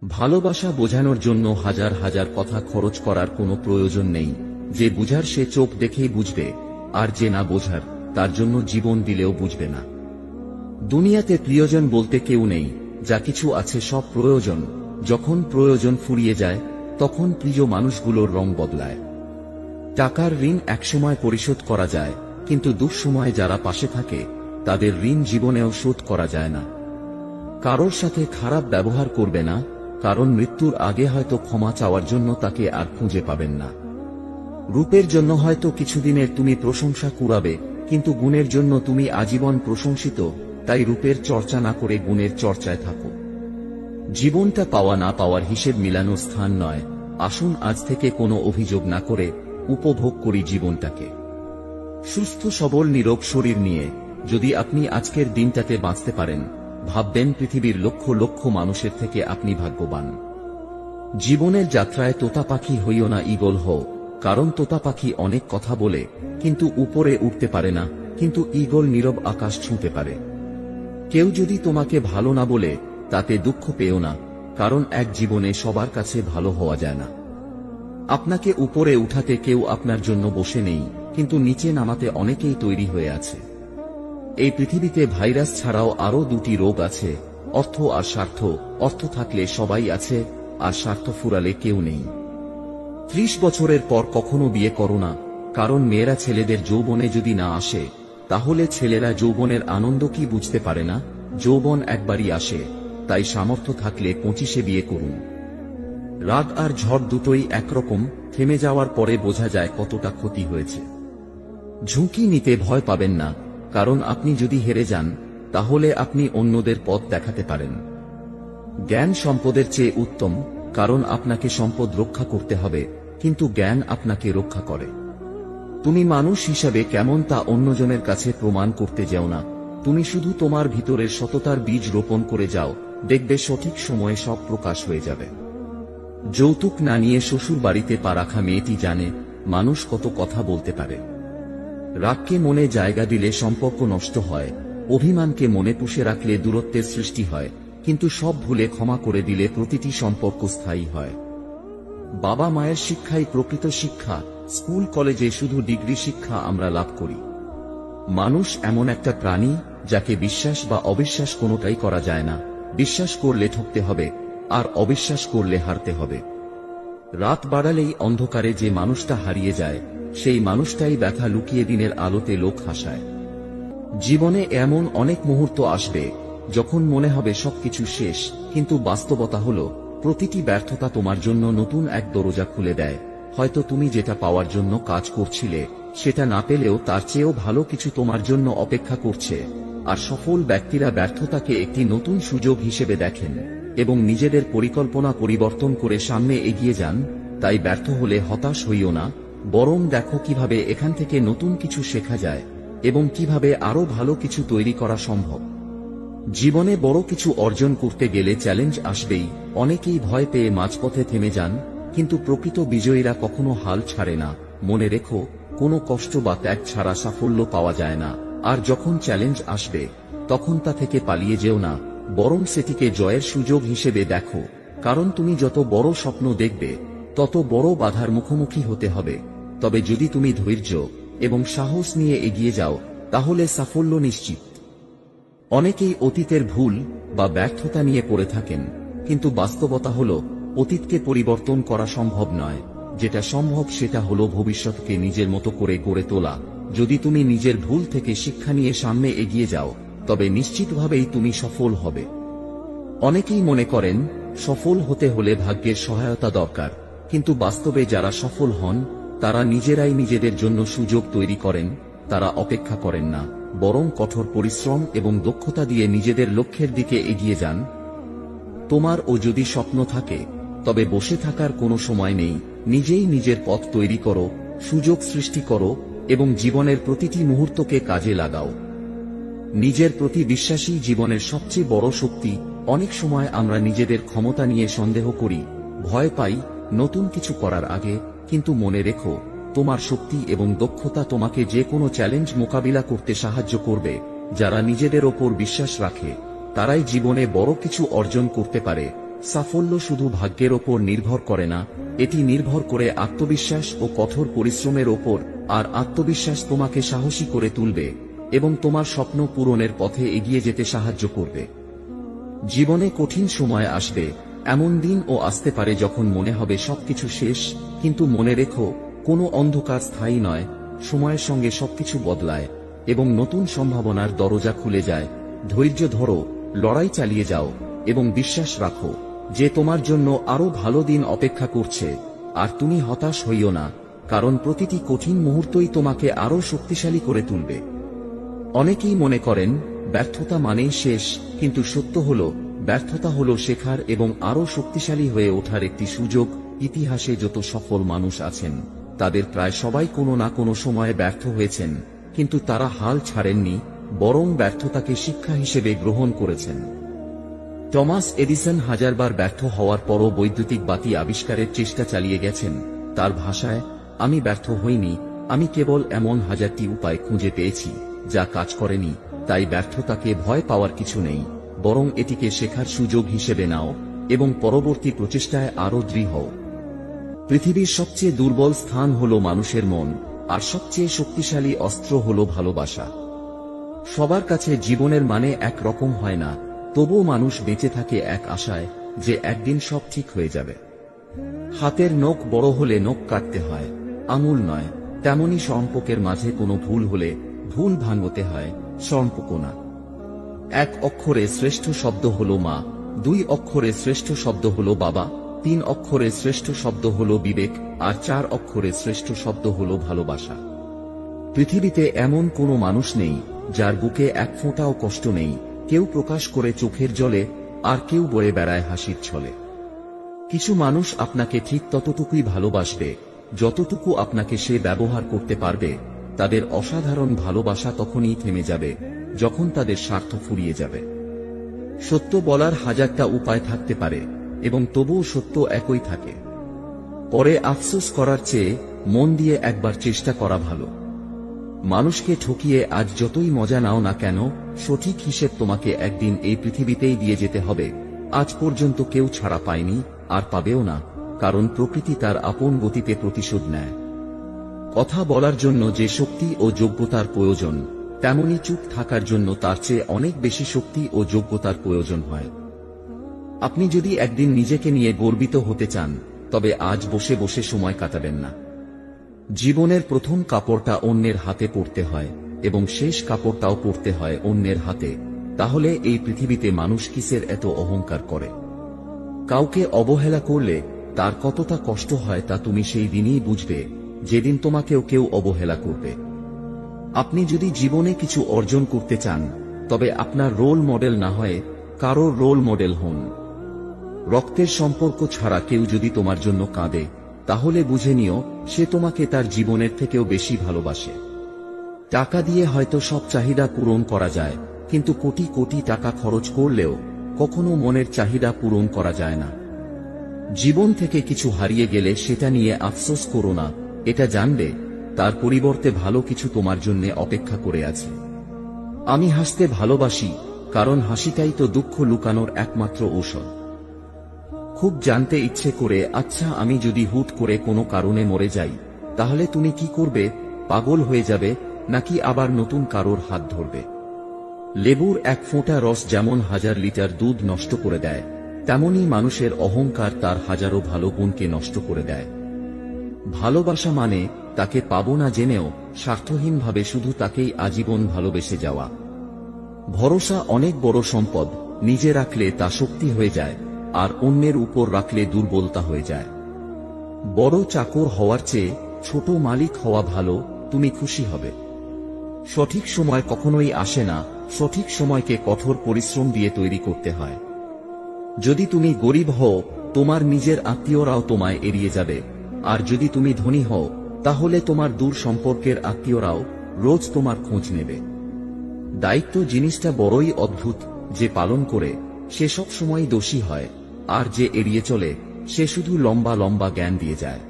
ভালোবাসা বোঝানোর জন্য হাজার হাজার কথা খরচ করার কোনো প্রয়োজন নেই। যে বুঝার সে চোখ দেখেই বুঝবে, আর যে না বোঝার তার জন্য জীবন দিলেও বুঝবে না। দুনিয়াতে প্রিয়জন বলতে কেউ নেই, যা কিছু আছে সব প্রয়োজন। যখন প্রয়োজন ফুরিয়ে যায় তখন প্রিয় মানুষগুলোর রং বদলায়। টাকার ঋণ একসময় পরিশোধ করা যায়, কিন্তু দুঃসময়ে যারা পাশে থাকে তাদের ঋণ জীবনেও শোধ করা যায় না। কারোর সাথে খারাপ ব্যবহার করবে না, কারণ মৃত্যুর আগে হয়তো ক্ষমা চাওয়ার জন্য তাকে আর খুঁজে পাবেন না। রূপের জন্য হয়তো কিছুদিনের তুমি প্রশংসা কুড়াবে, কিন্তু গুণের জন্য তুমি আজীবন প্রশংসিত। তাই রূপের চর্চা না করে গুণের চর্চায় থাকো। জীবনটা পাওয়া না পাওয়ার হিসেব মিলানোর স্থান নয়। আসুন আজ থেকে কোনো অভিযোগ না করে উপভোগ করি জীবনটাকে। সুস্থ সবল নিরোগ শরীর নিয়ে যদি আপনি আজকের দিনটাতে বাঁচতে পারেন, ভাববেন পৃথিবীর লক্ষ লক্ষ মানুষের থেকে আপনি ভাগ্যবান। জীবনের যাত্রায় তোতা পাখি হইও না, ঈগল হও। কারণ তোতা পাখি অনেক কথা বলে কিন্তু উপরে উঠতে পারে না, কিন্তু ঈগল নীরব আকাশ ছুঁতে পারে। কেউ যদি তোমাকে ভালো না বলে তাতে দুঃখ পেও না, কারণ এক জীবনে সবার কাছে ভালো হওয়া যায় না। আপনাকে উপরে উঠাতে কেউ আপনার জন্য বসে নেই, কিন্তু নিচে নামাতে অনেকেই তৈরি হয়ে আছে। এই পৃথিবীতে ভাইরাস ছাড়াও আরো দুটি রোগ আছে, অর্থ আর স্বার্থ। অর্থ থাকলে সবাই আছে, আর স্বার্থ ফুরালে কেউ নেই। 30 বছরের পর কখনো বিয়ে করো না, কারণ মেয়েরা ছেলেদের যৌবনে যদি না আসে তাহলে ছেলেরা যৌবনের আনন্দ কি বুঝতে পারে না। যৌবন একবারই আসে, তাই সামর্থ্য থাকলে 25-এ বিয়ে করুন। রাগ আর ঝড় দুটোই একরকম, থেমে যাওয়ার পরে বোঝা যায় কতটা ক্ষতি হয়েছে। ঝুঁকি নিতে ভয় পাবেন না, কারণ আপনি যদি হেরে যান তাহলে আপনি অন্যদের পথ দেখাতে পারেন। জ্ঞান সম্পদের চেয়ে উত্তম, কারণ আপনাকে সম্পদ রক্ষা করতে হবে, কিন্তু জ্ঞান আপনাকে রক্ষা করে। তুমি মানুষ হিসাবে কেমন তা অন্যজনের কাছে প্রমাণ করতে যাও না। তুমি শুধু তোমার ভিতরের সততার বীজ রোপণ করে যাও, দেখবে সঠিক সময়ে সব প্রকাশ হয়ে যাবে। যৌতুক না নিয়ে শ্বশুর বাড়িতে পা রাখা মেয়েটি জানে মানুষ কত কথা বলতে পারে। রাগকে মনে জায়গা দিলে সম্পর্ক নষ্ট হয়, অভিমানকে মনে পুষে রাখলে দূরত্বের সৃষ্টি হয়, কিন্তু সব ভুলে ক্ষমা করে দিলে প্রতিটি সম্পর্ক স্থায়ী হয়। বাবা মায়ের শিক্ষাই প্রকৃত শিক্ষা। স্কুল কলেজে শুধু ডিগ্রি শিক্ষা আমরা লাভ করি। মানুষ এমন একটা প্রাণী যাকে বিশ্বাস বা অবিশ্বাস কোনোটাই করা যায় না। বিশ্বাস করলে ঠকতে হবে, আর অবিশ্বাস করলে হারতে হবে। রাত বাড়ালেই অন্ধকারে যে মানুষটা হারিয়ে যায়, সেই মানুষটাই ব্যথা লুকিয়ে দিনের আলোতে লোক হাসায়। জীবনে এমন অনেক মুহূর্ত আসবে যখন মনে হবে সবকিছু শেষ, কিন্তু বাস্তবতা হলো প্রতিটি ব্যর্থতা তোমার জন্য নতুন এক দরজা খুলে দেয়। হয়তো তুমি যেটা পাওয়ার জন্য কাজ করছিলে সেটা না পেলেও তার চেয়েও ভালো কিছু তোমার জন্য অপেক্ষা করছে। আর সফল ব্যক্তিরা ব্যর্থতাকে একটি নতুন সুযোগ হিসেবে দেখেন এবং নিজেদের পরিকল্পনা পরিবর্তন করে সামনে এগিয়ে যান। তাই ব্যর্থ হলে হতাশ হইও না, বরং দেখো কিভাবে এখান থেকে নতুন কিছু শেখা যায় এবং কিভাবে আরো ভালো কিছু তৈরি করা সম্ভব। জীবনে বড় কিছু অর্জন করতে গেলে চ্যালেঞ্জ আসবেই। অনেকেই ভয় পেয়ে মাঝপথে থেমে যান, কিন্তু প্রকৃত বিজয়ীরা কখনো হাল ছাড়ে না। মনে রেখো, কোনো কষ্ট বা ত্যাগ ছাড়া সাফল্য পাওয়া যায় না। আর যখন চ্যালেঞ্জ আসবে তখন তা থেকে পালিয়ে যেও না, বরং সেটিকে জয়ের সুযোগ হিসেবে দেখো। কারণ তুমি যত বড় স্বপ্ন দেখবে তত বড় বাধার মুখোমুখি হতে হবে। তবে যদি তুমি ধৈর্য এবং সাহস নিয়ে এগিয়ে যাও তাহলে সাফল্য নিশ্চিত। অনেকেই অতীতের ভুল বা ব্যর্থতা নিয়ে পড়ে থাকেন, কিন্তু বাস্তবতা হলো অতীতকে পরিবর্তন করা সম্ভব নয়। যেটা সম্ভব সেটা হলো ভবিষ্যৎকে নিজের মতো করে গড়ে তোলা। যদি তুমি নিজের ভুল থেকে শিক্ষা নিয়ে সামনে এগিয়ে যাও তবে নিশ্চিতভাবেই তুমি সফল হবে। অনেকেই মনে করেন সফল হতে হলে ভাগ্যের সহায়তা দরকার, কিন্তু বাস্তবে যারা সফল হন তারা নিজেরাই নিজেদের জন্য সুযোগ তৈরি করেন। তারা অপেক্ষা করেন না, বরং কঠোর পরিশ্রম এবং দক্ষতা দিয়ে নিজেদের লক্ষ্যের দিকে এগিয়ে যান। তোমারও যদি স্বপ্ন থাকে তবে বসে থাকার কোনো সময় নেই। নিজেই নিজের পথ তৈরি করো, সুযোগ সৃষ্টি করো এবং জীবনের প্রতিটি মুহূর্তকে কাজে লাগাও। নিজের প্রতি বিশ্বাসী জীবনের সবচেয়ে বড় শক্তি। অনেক সময় আমরা নিজেদের ক্ষমতা নিয়ে সন্দেহ করি, ভয় পাই নতুন কিছু করার আগে, কিন্তু মনে রেখো, তোমার শক্তি এবং দক্ষতা তোমাকে যে কোনো চ্যালেঞ্জ মোকাবিলা করতে সাহায্য করবে। যারা নিজেদের ওপর বিশ্বাস রাখে তারাই জীবনে বড় কিছু অর্জন করতে পারে। সাফল্য শুধু ভাগ্যের ওপর নির্ভর করে না, এটি নির্ভর করে আত্মবিশ্বাস ও কঠোর পরিশ্রমের ওপর, আর আত্মবিশ্বাস তোমাকে সাহসী করে তুলবে এবং তোমার স্বপ্ন পূরণের পথে এগিয়ে যেতে সাহায্য করবে। জীবনে কঠিন সময় আসবে, এমন দিনও আসতে পারে যখন মনে হবে সবকিছু শেষ, কিন্তু মনে রেখো, কোনো অন্ধকার স্থায়ী নয়, সময়ের সঙ্গে সবকিছু বদলায় এবং নতুন সম্ভাবনার দরজা খুলে যায়। ধৈর্য ধরো, লড়াই চালিয়ে যাও এবং বিশ্বাস রাখো যে তোমার জন্য আরো ভালো দিন অপেক্ষা করছে। আর তুমি হতাশ হইও না, কারণ প্রতিটি কঠিন মুহূর্তই তোমাকে আরো শক্তিশালী করে তুলবে। অনেকেই মনে করেন ব্যর্থতা মানেই শেষ, কিন্তু সত্য হলো ব্যর্থতা হলো শেখার এবং আরো শক্তিশালী হয়ে ওঠার একটি সুযোগ। ইতিহাসে যত সফল মানুষ আছেন তাদের প্রায় সবাই কোনো না কোনো সময়ে ব্যর্থ হয়েছেন, কিন্তু তারা হাল ছাড়েননি, বরং ব্যর্থতাকে শিক্ষা হিসেবে গ্রহণ করেছেন। টমাস এডিসন হাজারবার ব্যর্থ হওয়ার পরও বৈদ্যুতিক বাতি আবিষ্কারের চেষ্টা চালিয়ে গেছেন। তার ভাষায়, আমি ব্যর্থ হইনি, আমি কেবল এমন হাজারটি উপায় খুঁজে পেয়েছি যা কাজ করেনি। তাই ব্যর্থতাকে ভয় পাওয়ার কিছু নেই, বরং এটিকে শেখার সুযোগ হিসেবে নাও এবং পরবর্তী প্রচেষ্টায় আরো দৃঢ় হও। পৃথিবীর সবচেয়ে দুর্বল স্থান হল মানুষের মন, আর সবচেয়ে শক্তিশালী অস্ত্র হল ভালোবাসা। সবার কাছে জীবনের মানে এক রকম হয় না, তবুও মানুষ বেঁচে থাকে এক আশায় যে একদিন সব ঠিক হয়ে যাবে। হাতের নখ বড় হলে নখ কাটতে হয়, আঙুল নয়। তেমনি সম্পর্কের মাঝে কোনো ভুল হলে ভুল ভাঙতে হয়, সম্পর্ক না। এক অক্ষরে শ্রেষ্ঠ শব্দ হল মা, 2 অক্ষরে শ্রেষ্ঠ শব্দ হল বাবা, 3 অক্ষরে শ্রেষ্ঠ শব্দ হল বিবেক, আর 4 অক্ষরে শ্রেষ্ঠ শব্দ হল ভালোবাসা। পৃথিবীতে এমন কোনো মানুষ নেই যার বুকে এক ফোঁটাও কষ্ট নেই। কেউ প্রকাশ করে চোখের জলে, আর কেউ বয়ে বেড়ায় হাসির ছলে। কিছু মানুষ আপনাকে ঠিক ততটুকুই ভালোবাসবে যতটুকু আপনাকে সে ব্যবহার করতে পারবে। তাদের অসাধারণ ভালোবাসা তখনই থেমে যাবে যখন তাদের স্বার্থ ফুরিয়ে যাবে। সত্য বলার হাজারটা উপায় থাকতে পারে এবং তবুও সত্য একই থাকে। পরে আফসোস করার চেয়ে মন দিয়ে একবার চেষ্টা করা ভালো। মানুষকে ঠকিয়ে আজ যতই মজা নাও না কেন, সঠিক হিসেব তোমাকে একদিন এই পৃথিবীতেই দিয়ে যেতে হবে। আজ পর্যন্ত কেউ ছাড়া পায়নি, আর পাবেও না, কারণ প্রকৃতি তার আপন গতিতে প্রতিশোধ নেয়। কথা বলার জন্য যে শক্তি ও যোগ্যতার প্রয়োজন, তেমনি চুপ থাকার জন্য তার চেয়ে অনেক বেশি শক্তি ও যোগ্যতার প্রয়োজন হয়। আপনি যদি একদিন নিজেকে নিয়ে গর্বিত হতে চান, তবে আজ বসে বসে সময় কাটাবেন না। জীবনের প্রথম কাপড়টা অন্যের হাতে পড়তে হয় এবং শেষ কাপড়টাও পড়তে হয় অন্যের হাতে। তাহলে এই পৃথিবীতে মানুষ কিসের এত অহংকার করে? কাউকে অবহেলা করলে তার কতটা কষ্ট হয় তা তুমি সেই দিনই বুঝবে যেদিন তোমাকেও কেউ অবহেলা করবে। আপনি যদি জীবনে কিছু অর্জন করতে চান, তবে আপনার রোল মডেল না হয়ে কারোর রোল মডেল হন। রক্তের সম্পর্ক ছাড়া কেউ যদি তোমার জন্য কাঁদে, তাহলে বুঝে নিও সে তোমাকে তার জীবনের থেকেও বেশি ভালোবাসে। টাকা দিয়ে হয়তো সব চাহিদা পূরণ করা যায়, কিন্তু কোটি কোটি টাকা খরচ করলেও কখনো মনের চাহিদা পূরণ করা যায় না। জীবন থেকে কিছু হারিয়ে গেলে সেটা নিয়ে আফসোস করো না, এটা জানবে তার পরিবর্তে ভালো কিছু তোমার জন্য অপেক্ষা করে আছে। আমি হাসতে ভালোবাসি, কারণ হাসিটাই তো দুঃখ লুকানোর একমাত্র ঔষধ। খুব জানতে ইচ্ছে করে, আচ্ছা আমি যদি হুট করে কোনো কারণে মরে যাই, তাহলে তুমি কি করবে? পাগল হয়ে যাবে, নাকি আবার নতুন কারোর হাত ধরবে? লেবুর এক ফোঁটা রস যেমন 1000 লিটার দুধ নষ্ট করে দেয়, তেমনি মানুষের অহংকার তার হাজারো ভালো গুণকে নষ্ট করে দেয়। ভালোবাসা মানে তাকে পাবো না জেনেও স্বার্থহীনভাবে শুধু তাকেই আজীবন ভালোবেসে যাওয়া। ভরসা অনেক বড় সম্পদ, নিজে রাখলে তা শক্তি হয়ে যায়, আর অন্যের উপর রাখলে দুর্বলতা হয়ে যায়। বড় চাকর হওয়ার চেয়ে ছোট মালিক হওয়া ভালো, তুমি খুশি হবে। সঠিক সময় কখনোই আসে না, সঠিক সময়কে কঠোর পরিশ্রম দিয়ে তৈরি করতে হয়। যদি তুমি গরিব হও, তোমার নিজের আত্মীয়রাও তোমায় এড়িয়ে যাবে, আর যদি তুমি ধনী হও, তাহলে তোমার দূর সম্পর্কের আত্মীয়রাও রোজ তোমার খোঁজ নেবে। দায়িত্ব জিনিসটা বড়ই অদ্ভুত, যে পালন করে সে সব সময় দোষী হয়, আর যে এড়িয়ে চলে সে শুধু লম্বা লম্বা জ্ঞান দিয়ে যায়।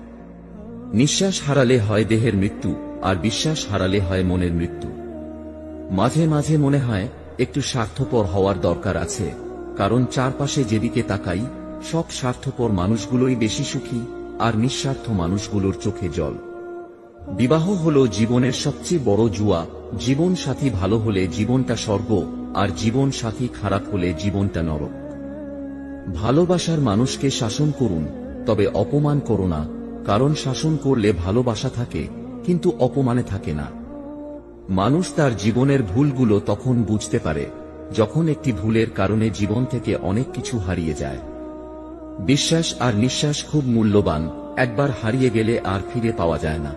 নিঃশ্বাস হারালে হয় দেহের মৃত্যু, আর বিশ্বাস হারালে হয় মনের মৃত্যু। মাঝে মাঝে মনে হয় একটু স্বার্থপর হওয়ার দরকার আছে, কারণ চারপাশে যেদিকে তাকাই সব স্বার্থপর মানুষগুলোই বেশি সুখী, আর নিঃস্বার্থ মানুষগুলোর চোখে জল। বিবাহ হলো জীবনের সবচেয়ে বড় জুয়া। জীবন সাথী ভালো হলে জীবনটা স্বর্গ, আর জীবন সাথী খারাপ হলে জীবনটা নরক। ভালোবাসার মানুষকে শাসন করুন, তবে অপমান করো না, কারণ শাসন করলে ভালোবাসা থাকে, কিন্তু অপমানে থাকে না। মানুষ তার জীবনের ভুলগুলো তখন বুঝতে পারে যখন একটি ভুলের কারণে জীবন থেকে অনেক কিছু হারিয়ে যায়। বিশ্বাস আর নিঃশ্বাস খুব মূল্যবান, একবার হারিয়ে গেলে আর ফিরে পাওয়া যায় না।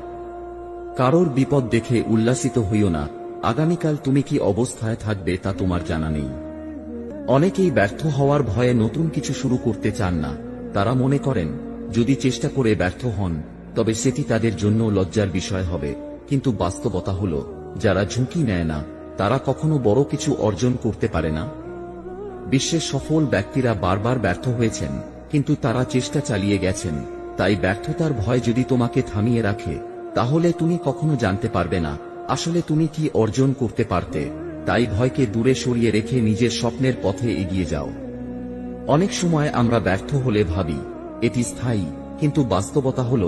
কারোর বিপদ দেখে উল্লাসিত হইও না, আগামীকাল তুমি কি অবস্থায় থাকবে তা তোমার জানা নেই। অনেকেই ব্যর্থ হওয়ার ভয়ে নতুন কিছু শুরু করতে চান না। তারা মনে করেন যদি চেষ্টা করে ব্যর্থ হন তবে সেটি তাদের জন্য লজ্জার বিষয় হবে, কিন্তু বাস্তবতা হল যারা ঝুঁকি নেয় না তারা কখনো বড় কিছু অর্জন করতে পারে না। বিশ্বের সফল ব্যক্তিরা বারবার ব্যর্থ হয়েছেন, কিন্তু তারা চেষ্টা চালিয়ে গেছেন। তাই ব্যর্থতার ভয় যদি তোমাকে থামিয়ে রাখে তাহলে তুমি কখনো জানতে পারবে না আসলে তুমি কি অর্জন করতে পারতে। তাই ভয়কে দূরে সরিয়ে রেখে নিজের স্বপ্নের পথে এগিয়ে যাও। অনেক সময় আমরা ব্যর্থ হলে ভাবি এটি স্থায়ী, কিন্তু বাস্তবতা হল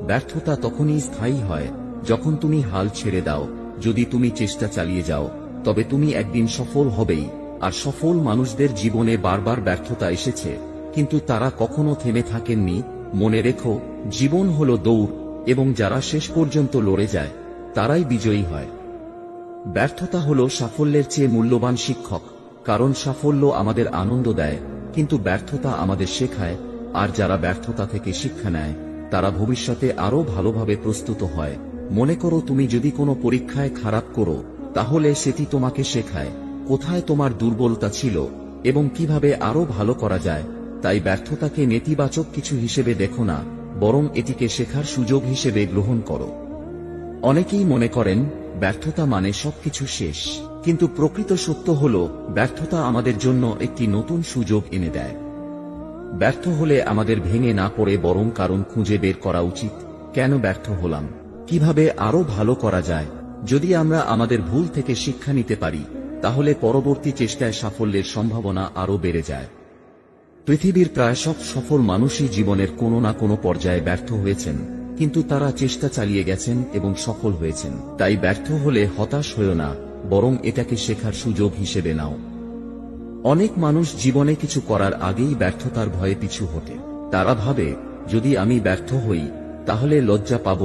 ব্যর্থতা তখনই স্থায়ী হয় যখন তুমি হাল ছেড়ে দাও। যদি তুমি চেষ্টা চালিয়ে যাও তবে তুমি একদিন সফল হবেই। আর সফল মানুষদের জীবনে বারবার ব্যর্থতা এসেছে, কিন্তু তারা কখনো থেমে থাকেননি। মনে রেখো, জীবন হলো দৌড়, এবং যারা শেষ পর্যন্ত লড়ে যায় তারাই বিজয়ী হয়। ব্যর্থতা হলো সাফল্যের চেয়ে মূল্যবান শিক্ষক, কারণ সাফল্য আমাদের আনন্দ দেয়, কিন্তু ব্যর্থতা আমাদের শেখায়। আর যারা ব্যর্থতা থেকে শিক্ষা নেয় তারা ভবিষ্যতে আরো ভালোভাবে প্রস্তুত হয়। মনে করো, তুমি যদি কোনো পরীক্ষায় খারাপ করো তাহলে সেটি তোমাকে শেখায় কোথায় তোমার দুর্বলতা ছিল এবং কিভাবে আরো ভালো করা যায়। তাই ব্যর্থতাকে নেতিবাচক কিছু হিসেবে দেখো না, বরং এটিকে শেখার সুযোগ হিসেবে গ্রহণ করো। অনেকেই মনে করেন ব্যর্থতা মানে সবকিছু শেষ, কিন্তু প্রকৃত সত্য হল ব্যর্থতা আমাদের জন্য একটি নতুন সুযোগ এনে দেয়। ব্যর্থ হলে আমাদের ভেঙে না পড়ে বরং কারণ খুঁজে বের করা উচিত। কেন ব্যর্থ হলাম, কিভাবে আরো ভালো করা যায়। যদি আমরা আমাদের ভুল থেকে শিক্ষা নিতে পারি তাহলে পরবর্তী চেষ্টায় সাফল্যের সম্ভাবনা আরো বেড়ে যায়। পৃথিবীর প্রায় সব সফল মানুষই জীবনের কোনো না কোনো পর্যায়ে ব্যর্থ হয়েছেন, কিন্তু তারা চেষ্টা চালিয়ে গেছেন এবং সফল হয়েছেন। তাই ব্যর্থ হলে হতাশ হয়ো না, বরং এটাকে শেখার সুযোগ হিসেবে নাও। অনেক মানুষ জীবনে কিছু করার আগেই ব্যর্থতার ভয়ে পিছু হটে। তারা ভাবে যদি আমি ব্যর্থ হই তাহলে লজ্জা পাব,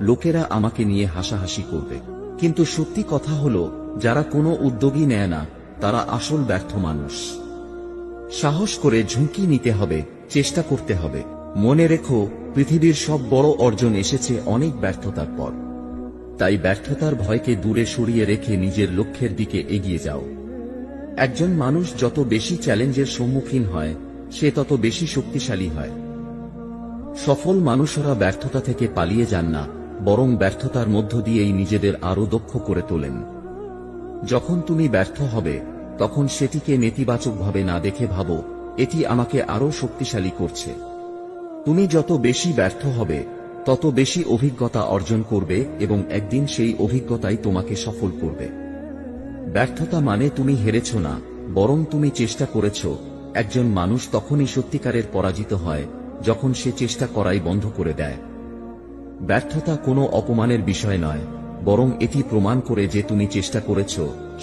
লোকেরা আমাকে নিয়ে হাসাহাসি করবে। কিন্তু সত্যি কথা হলো, যারা কোনো উদ্যোগই নেয় না তারা আসল ব্যর্থ মানুষ। সাহস করে ঝুঁকি নিতে হবে, চেষ্টা করতে হবে। মনে রেখো, পৃথিবীর সব বড় অর্জন এসেছে অনেক ব্যর্থতার পর। তাই ব্যর্থতার ভয়কে দূরে সরিয়ে রেখে নিজের লক্ষ্যের দিকে এগিয়ে যাও। একজন মানুষ যত বেশি চ্যালেঞ্জের সম্মুখীন হয় সে তত বেশি শক্তিশালী হয়। সফল মানুষরা ব্যর্থতা থেকে পালিয়ে যান না, বরং ব্যর্থতার মধ্য দিয়েই নিজেদের আরো দক্ষ করে তোলেন। যখন তুমি ব্যর্থ হবে তখন সেটিকে নেতিবাচকভাবে না দেখে ভাবো, এটি আমাকে আরো শক্তিশালী করছে। তুমি যত বেশি ব্যর্থ হবে তত বেশি অভিজ্ঞতা অর্জন করবে এবং একদিন সেই অভিজ্ঞতাই তোমাকে সফল করবে। ব্যর্থতা মানে তুমি হেরেছ না, বরং তুমি চেষ্টা করেছ। একজন মানুষ তখনই সত্যিকারের পরাজিত হয় যখন সে চেষ্টা করাই বন্ধ করে দেয়। ব্যর্থতা কোনো অপমানের বিষয় নয়, বরং এটি প্রমাণ করে যে তুমি চেষ্টা করেছ,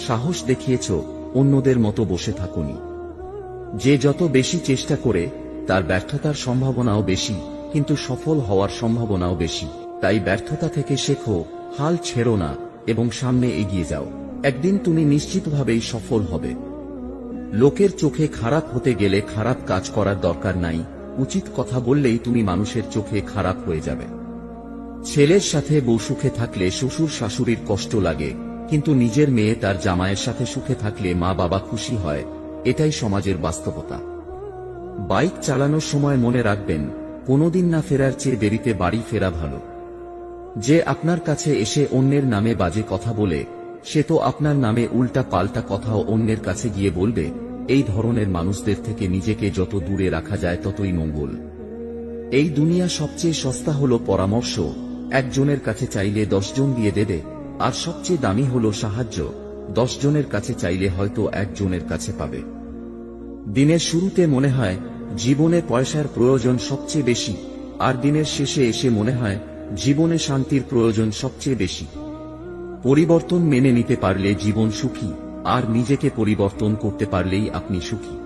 সাহস দেখিয়েছ, অন্যদের মতো বসে থাকুনি। যে যত বেশি চেষ্টা করে তার ব্যর্থতার সম্ভাবনাও বেশি, কিন্তু সফল হওয়ার সম্ভাবনাও বেশি। তাই ব্যর্থতা থেকে শেখো, হাল ছেড়ো না এবং সামনে এগিয়ে যাও। একদিন তুমি নিশ্চিতভাবেই সফল হবে। লোকের চোখে খারাপ হতে গেলে খারাপ কাজ করার দরকার নাই, উচিত কথা বললেই তুমি মানুষের চোখে খারাপ হয়ে যাবে। ছেলের সাথে বউ সুখে থাকলে শ্বশুর শাশুড়ির কষ্ট লাগে, কিন্তু নিজের মেয়ে তার জামাইয়ের সাথে সুখে থাকলে মা বাবা খুশি হয়। এটাই সমাজের বাস্তবতা। বাইক চালানোর সময় মনে রাখবেন, কোনোদিন না ফেরার চেয়ে দেরিতে বাড়ি ফেরা ভালো। যে আপনার কাছে এসে অন্যের নামে বাজে কথা বলে সে তো আপনার নামে উল্টা পাল্টা কথাও অন্যের কাছে গিয়ে বলবে। এই ধরনের মানুষদের থেকে নিজেকে যত দূরে রাখা যায় ততই মঙ্গল। এই দুনিয়া সবচেয়ে সস্তা হলো পরামর্শ, একজনের কাছে চাইলে 10 জন দিয়ে দেবে। আর সবচেয়ে দামি হলো সাহায্য, 10 জনের কাছে চাইলে হয়তো 1 জনের কাছে পাবে। দিনের শুরুতে মনে হয় জীবনে পয়সার প্রয়োজন সবচেয়ে বেশি, আর দিনের শেষে এসে মনে হয় জীবনে শান্তির প্রয়োজন সবচেয়ে বেশি। পরিবর্তন মেনে নিতে পারলে জীবন সুখী, আর নিজেকে পরিবর্তন করতে পারলেই আপনি সুখী।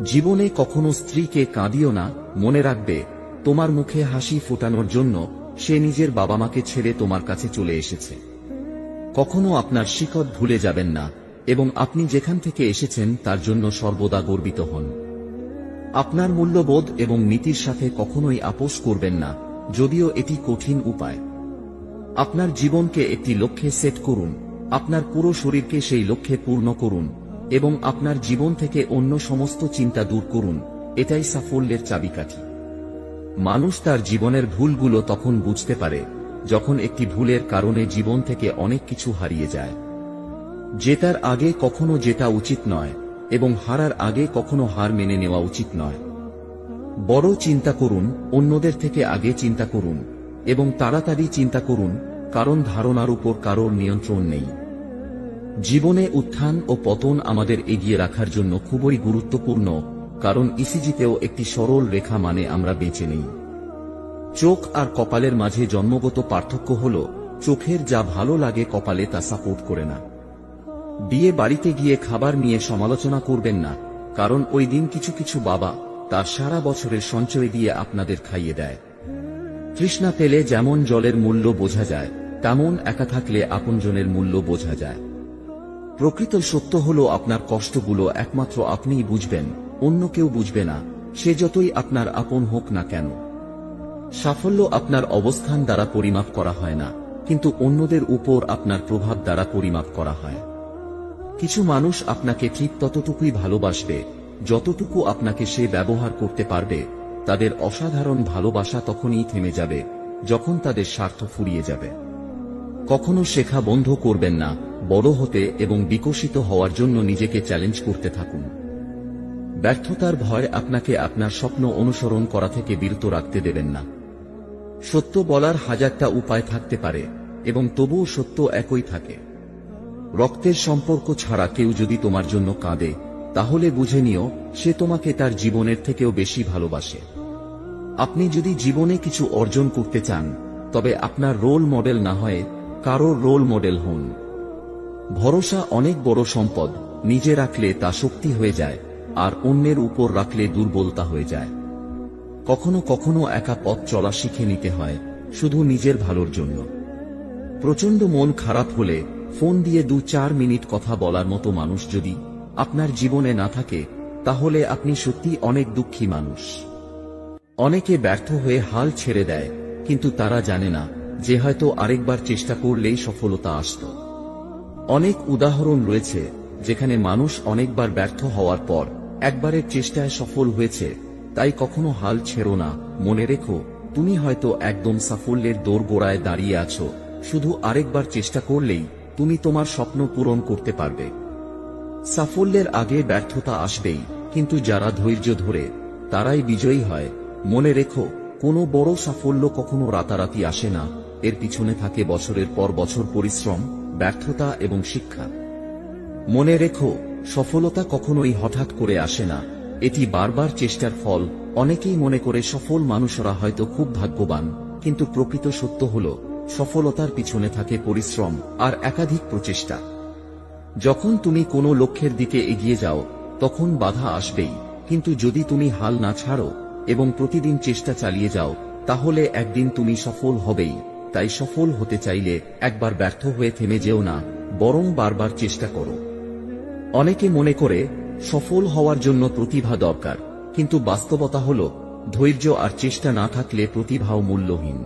জীবনে কখনো স্ত্রীকে কাঁদিও না, মনে রাখবে তোমার মুখে হাসি ফোটানোর জন্য সে নিজের বাবা মাকে ছেড়ে তোমার কাছে চলে এসেছে। কখনো আপনার শিকড় ভুলে যাবেন না, এবং আপনি যেখান থেকে এসেছেন তার জন্য সর্বদা গর্বিত হন। আপনার মূল্যবোধ এবং নীতির সাথে কখনোই আপোস করবেন না, যদিও এটি কঠিন উপায়। আপনার জীবনকে একটি লক্ষ্যে সেট করুন, আপনার পুরো শরীরকে সেই লক্ষ্যে পূর্ণ করুন, এবং আপনার জীবন থেকে অন্য সমস্ত চিন্তা দূর করুন। এটাই সাফল্যের চাবিকাঠি। মানুষ তার জীবনের ভুলগুলো তখন বুঝতে পারে যখন একটি ভুলের কারণে জীবন থেকে অনেক কিছু হারিয়ে যায়। জেতার আগে কখনো জেতা উচিত নয়, এবং হারার আগে কখনো হার মেনে নেওয়া উচিত নয়। বড় চিন্তা করুন, অন্যদের থেকে আগে চিন্তা করুন, এবং তাড়াতাড়ি চিন্তা করুন, কারণ ধারণার উপর কারোর নিয়ন্ত্রণ নেই। জীবনে উত্থান ও পতন আমাদের এগিয়ে রাখার জন্য খুবই গুরুত্বপূর্ণ, কারণ ইসিজিতেও একটি সরল রেখা মানে আমরা বেঁচে নেই। চোখ আর কপালের মাঝে জন্মগত পার্থক্য হল চোখের যা ভালো লাগে কপালে তা সাপোর্ট করে না। বিয়ে বাড়িতে গিয়ে খাবার নিয়ে সমালোচনা করবেন না, কারণ ওই দিন কিছু কিছু বাবা তার সারা বছরের সঞ্চয় দিয়ে আপনাদের খাইয়ে দেয়। তৃষ্ণা পেলে যেমন জলের মূল্য বোঝা যায়, তেমন একা থাকলে আপনজনের মূল্য বোঝা যায়। প্রকৃত সত্য হল আপনার কষ্টগুলো একমাত্র আপনিই বুঝবেন, অন্য কেউ বুঝবে না, সে যতই আপনার আপন হোক না কেন। সাফল্য আপনার অবস্থান দ্বারা পরিমাপ করা হয় না, কিন্তু অন্যদের উপর আপনার প্রভাব দ্বারা পরিমাপ করা হয়। কিছু মানুষ আপনাকে ঠিক ততটুকুই ভালোবাসবে যতটুকু আপনাকে সে ব্যবহার করতে পারবে। তাদের অসাধারণ ভালোবাসা তখনই থেমে যাবে যখন তাদের স্বার্থ ফুরিয়ে যাবে। কখনো শেখা বন্ধ করবেন না, বড় হতে এবং বিকশিত হওয়ার জন্য নিজেকে চ্যালেঞ্জ করতে থাকুন। ব্যর্থতার ভয় আপনাকে আপনার স্বপ্ন অনুসরণ করা থেকে বিরত রাখতে দেবেন না। সত্য বলার হাজারটা উপায় থাকতে পারে, এবং তবুও সত্য একই থাকে। রক্তের সম্পর্ক ছাড়া কেউ যদি তোমার জন্য কাঁদে, তাহলে বুঝে নিও সে তোমাকে তার জীবনের থেকেও বেশি ভালোবাসে। আপনি যদি জীবনে কিছু অর্জন করতে চান, তবে আপনার রোল মডেল না হয়ে কারোর রোল মডেল হন। ভরসা অনেক বড় সম্পদ, নিজে রাখলে তা শক্তি হয়ে যায়, আর অন্যের উপর রাখলে দুর্বলতা হয়ে যায়। কখনো কখনো একা পথ চলা শিখে নিতে হয়, শুধু নিজের ভালোর জন্য। প্রচন্ড মন খারাপ হলে ফোন দিয়ে 2-4 মিনিট কথা বলার মতো মানুষ যদি আপনার জীবনে না থাকে, তাহলে আপনি সত্যি অনেক দুঃখী মানুষ। অনেকে ব্যর্থ হয়ে হাল ছেড়ে দেয়, কিন্তু তারা জানে না যে হয়তো আরেকবার চেষ্টা করলেই সফলতা আসত। অনেক উদাহরণ রয়েছে যেখানে মানুষ অনেকবার ব্যর্থ হওয়ার পর একবারের চেষ্টায় সফল হয়েছে। তাই কখনো হাল ছেড়ো না, মনে রেখো তুমি হয়তো একদম সাফল্যের দোরগোড়ায় দাঁড়িয়ে আছো, শুধু আরেকবার চেষ্টা করলেই তুমি তোমার স্বপ্ন পূরণ করতে পারবে। সাফল্যের আগে ব্যর্থতা আসবেই, কিন্তু যারা ধৈর্য ধরে তারাই বিজয়ী হয়। মনে রেখো, কোনো বড় সাফল্য কখনো রাতারাতি আসে না, এর পিছনে থাকে বছরের পর বছর পরিশ্রম, ব্যর্থতা এবং শিক্ষা। মনে রেখো, সফলতা কখনোই হঠাৎ করে আসে না, এটি বারবার চেষ্টার ফল। অনেকেই মনে করে সফল মানুষরা হয়তো খুব ভাগ্যবান, কিন্তু প্রকৃত সত্য হল সফলতার পিছনে থাকে পরিশ্রম আর একাধিক প্রচেষ্টা। যখন তুমি কোনো লক্ষ্যের দিকে এগিয়ে যাও, তখন বাধা আসবেই, কিন্তু যদি তুমি হাল না ছাড়ো এবং প্রতিদিন চেষ্টা চালিয়ে যাও, তাহলে একদিন তুমি সফল হবেই। তাই সফল হতে চাইলে একবার ব্যর্থ হয়ে থেমে যেও না, বরং বারবার চেষ্টা করো। অনেকে মনে করে সফল হওয়ার জন্য প্রতিভা দরকার, কিন্তু বাস্তবতা হল ধৈর্য আর চেষ্টা না থাকলে প্রতিভাও মূল্যহীন।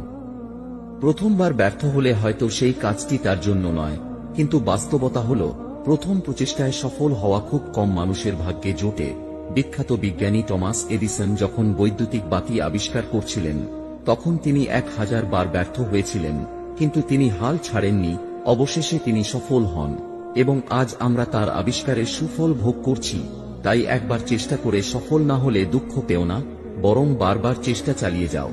প্রথমবার ব্যর্থ হলে হয়তো সেই কাজটি তার জন্য নয়, কিন্তু বাস্তবতা হল প্রথম প্রচেষ্টায় সফল হওয়া খুব কম মানুষের ভাগ্যে জোটে। বিখ্যাত বিজ্ঞানী টমাস এডিসন যখন বৈদ্যুতিক বাতি আবিষ্কার করছিলেন, তখন তিনি 1000 বার ব্যর্থ হয়েছিলেন, কিন্তু তিনি হাল ছাড়েননি। অবশেষে তিনি সফল হন, এবং আজ আমরা তার আবিষ্কারের সুফল ভোগ করছি। তাই একবার চেষ্টা করে সফল না হলে দুঃখ পেও না, বরং বারবার চেষ্টা চালিয়ে যাও।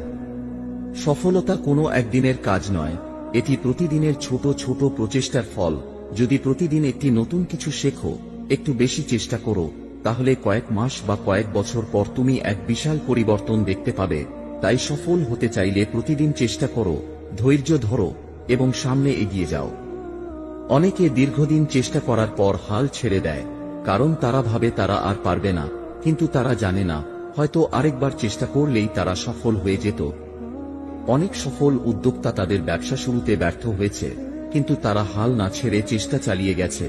সফলতা কোনো একদিনের কাজ নয়, এটি প্রতিদিনের ছোট ছোট প্রচেষ্টার ফল। যদি প্রতিদিন একটি নতুন কিছু শেখো, একটু বেশি চেষ্টা করো, তাহলে কয়েক মাস বা কয়েক বছর পর তুমি এক বিশাল পরিবর্তন দেখতে পাবে। তাই সফল হতে চাইলে প্রতিদিন চেষ্টা করো, ধৈর্য ধরো এবং সামনে এগিয়ে যাও। অনেকে দীর্ঘদিন চেষ্টা করার পর হাল ছেড়ে দেয়, কারণ তারা ভাবে তারা আর পারবে না, কিন্তু তারা জানে না হয়তো আরেকবার চেষ্টা করলেই তারা সফল হয়ে যেত। অনেক সফল উদ্যোক্তা তাদের ব্যবসা শুরুতে ব্যর্থ হয়েছে, কিন্তু তারা হাল না ছেড়ে চেষ্টা চালিয়ে গেছে,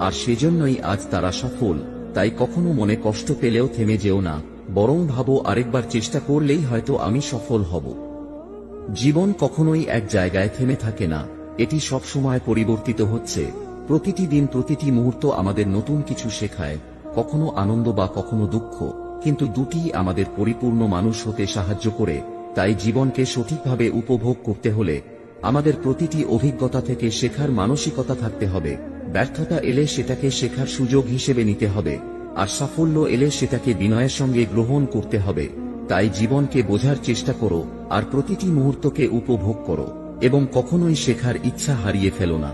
আর সেজন্যই আজ তারা সফল। তাই কখনো মনে কষ্ট পেলেও থেমে যেও না, বরং ভাবো আরেকবার চেষ্টা করলেই হয়তো আমি সফল হব। জীবন কখনোই এক জায়গায় থেমে থাকে না, এটি সবসময় পরিবর্তিত হচ্ছে। প্রতিটি দিন, প্রতিটি মুহূর্ত আমাদের নতুন কিছু শেখায়, কখনো আনন্দ বা কখনো দুঃখ, কিন্তু দুটিই আমাদের পরিপূর্ণ মানুষ হতে সাহায্য করে। তাই জীবনকে সঠিকভাবে উপভোগ করতে হলে আমাদের প্রতিটি অভিজ্ঞতা থেকে শেখার মানসিকতা থাকতে হবে। ব্যর্থতা এলে সেটাকে শেখার সুযোগ হিসেবে নিতে হবে, আর সাফল্য এলে সেটাকে বিনয়ের সঙ্গে গ্রহণ করতে হবে। তাই জীবনকে বোঝার চেষ্টা করো, আর প্রতিটি মুহূর্তকে উপভোগ করো, এবং কখনোই শেখার ইচ্ছা হারিয়ে ফেলো না।